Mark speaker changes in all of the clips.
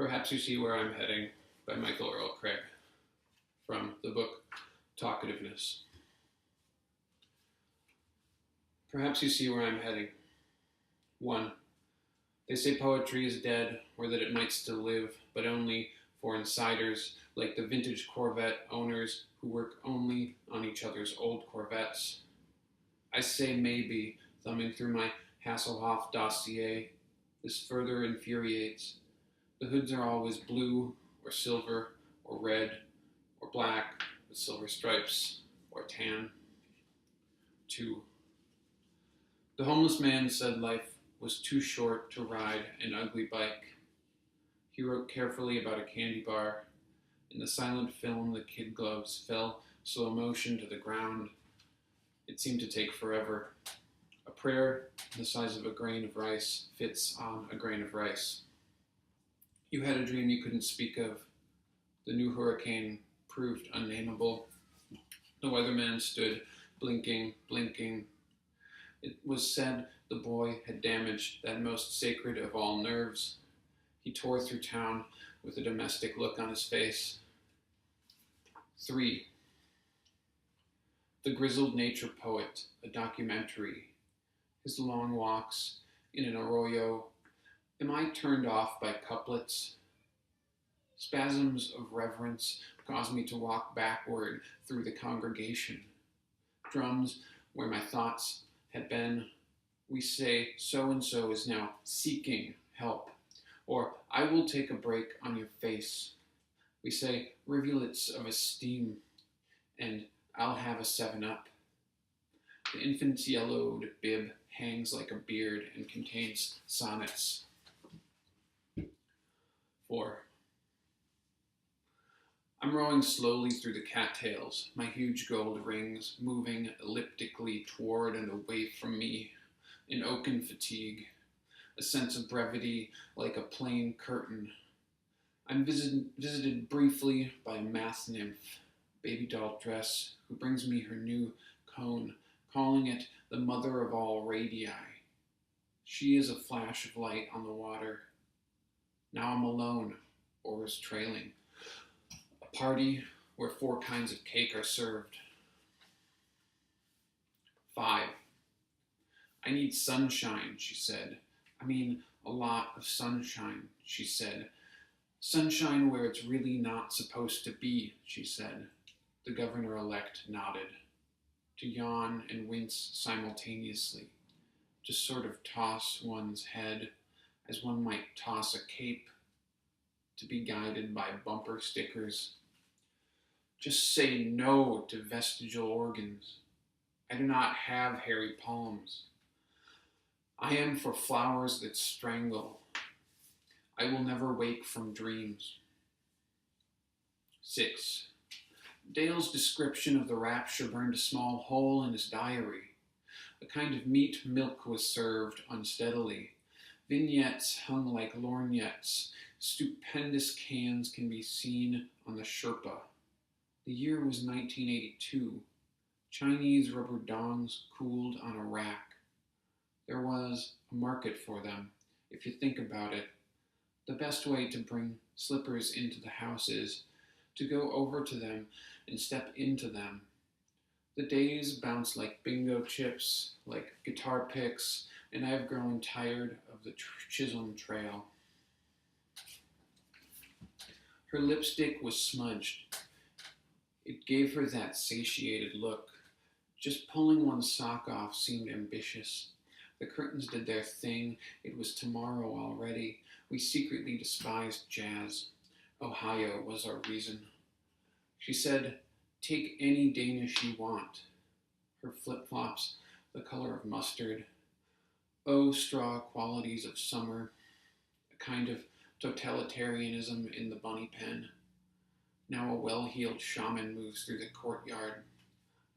Speaker 1: Perhaps You See Where I'm Heading by Michael Earl Craig from the book Talkativeness. Perhaps you see where I'm heading. 1. They say poetry is dead, or that it might still live, but only for insiders like the vintage Corvette owners who work only on each other's old Corvettes. I say maybe, thumbing through my Hasselhoff dossier. This further infuriates. The hoods are always blue, or silver, or red, or black, with silver stripes, or tan. 2. The homeless man said life was too short to ride an ugly bike. He wrote carefully about a candy bar. In the silent film, the kid gloves fell slow motion to the ground. It seemed to take forever. A prayer the size of a grain of rice fits on a grain of rice. You had a dream you couldn't speak of. The new hurricane proved unnameable. The weatherman stood blinking, blinking. It was said the boy had damaged that most sacred of all nerves. He tore through town with a domestic look on his face. 3. The Grizzled Nature Poet, a documentary. His long walks in an arroyo. Am I turned off by couplets? Spasms of reverence cause me to walk backward through the congregation. Drums where my thoughts had been. We say so-and-so is now seeking help. Or I will take a break on your face. We say rivulets of esteem, and I'll have a 7-Up. The infant's yellowed bib hangs like a beard and contains sonnets. 4. I'm rowing slowly through the cattails, my huge gold rings moving elliptically toward and away from me, in oaken fatigue, a sense of brevity like a plain curtain. I'm visited briefly by a math nymph, baby doll dress, who brings me her new cone, calling it the mother of all radii. She is a flash of light on the water. Now I'm alone, oars trailing. A party where 4 kinds of cake are served. 5. I need sunshine, she said. I mean, a lot of sunshine, she said. Sunshine where it's really not supposed to be, she said. The governor-elect nodded. To yawn and wince simultaneously. To sort of toss one's head as one might toss a cape, to be guided by bumper stickers. Just say no to vestigial organs. I do not have hairy palms. I am for flowers that strangle. I will never wake from dreams. 6. Dale's description of the rapture burned a small hole in his diary. A kind of meat milk was served unsteadily. Vignettes hung like lorgnettes. Stupendous cans can be seen on the Sherpa. The year was 1982. Chinese rubber dongs cooled on a rack. There was a market for them, if you think about it. The best way to bring slippers into the house is to go over to them and step into them. The days bounce like bingo chips, like guitar picks, and I have grown tired of the Chisholm Trail. Her lipstick was smudged. It gave her that satiated look. Just pulling one sock off seemed ambitious. The curtains did their thing. It was tomorrow already. We secretly despised jazz. Ohio was our reason. She said, take any Danish you want. Her flip-flops, the color of mustard. Oh, straw qualities of summer. A kind of totalitarianism in the bunny pen. Now a well-heeled shaman moves through the courtyard.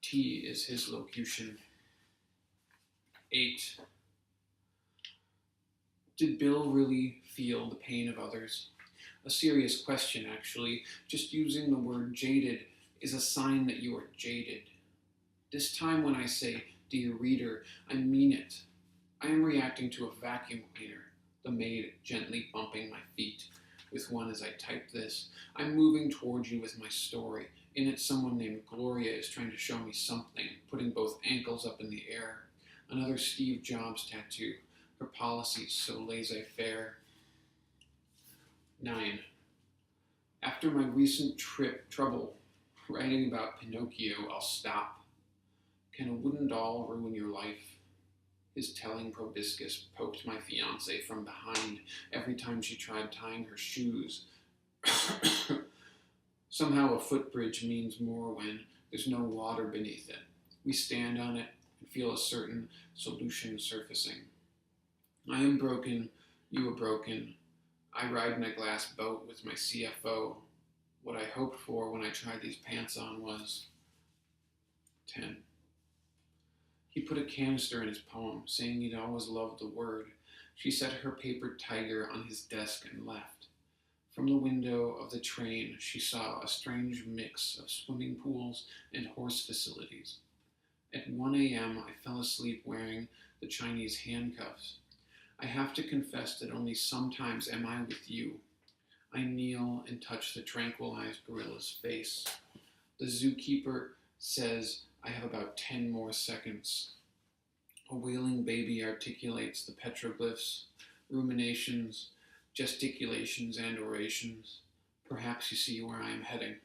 Speaker 1: Tea is his locution. 8. Did Bill really feel the pain of others? A serious question, actually. Just using the word jaded is a sign that you are jaded. This time when I say, dear reader, I mean it. I am reacting to a vacuum cleaner, the maid gently bumping my feet. with one as I type this. I'm moving toward you with my story. In it, someone named Gloria is trying to show me something, putting both ankles up in the air. Another Steve Jobs tattoo. Her policies so laissez-faire. 9. After my recent trouble writing about Pinocchio, I'll stop. Can a wooden doll ruin your life? His telling proboscis poked my fiancée from behind every time she tried tying her shoes. Somehow a footbridge means more when there's no water beneath it. We stand on it and feel a certain solution surfacing. I am broken, you are broken. I ride in a glass boat with my CFO. What I hoped for when I tried these pants on was 10. He put a canister in his poem, saying he'd always loved the word. She set her paper tiger on his desk and left. From the window of the train, she saw a strange mix of swimming pools and horse facilities. At 1 a.m., I fell asleep wearing the Chinese handcuffs. I have to confess that only sometimes am I with you. I kneel and touch the tranquilized gorilla's face. The zookeeper says I have about 10 more seconds. A wailing baby articulates the petroglyphs, ruminations, gesticulations, and orations. Perhaps you see where I am heading.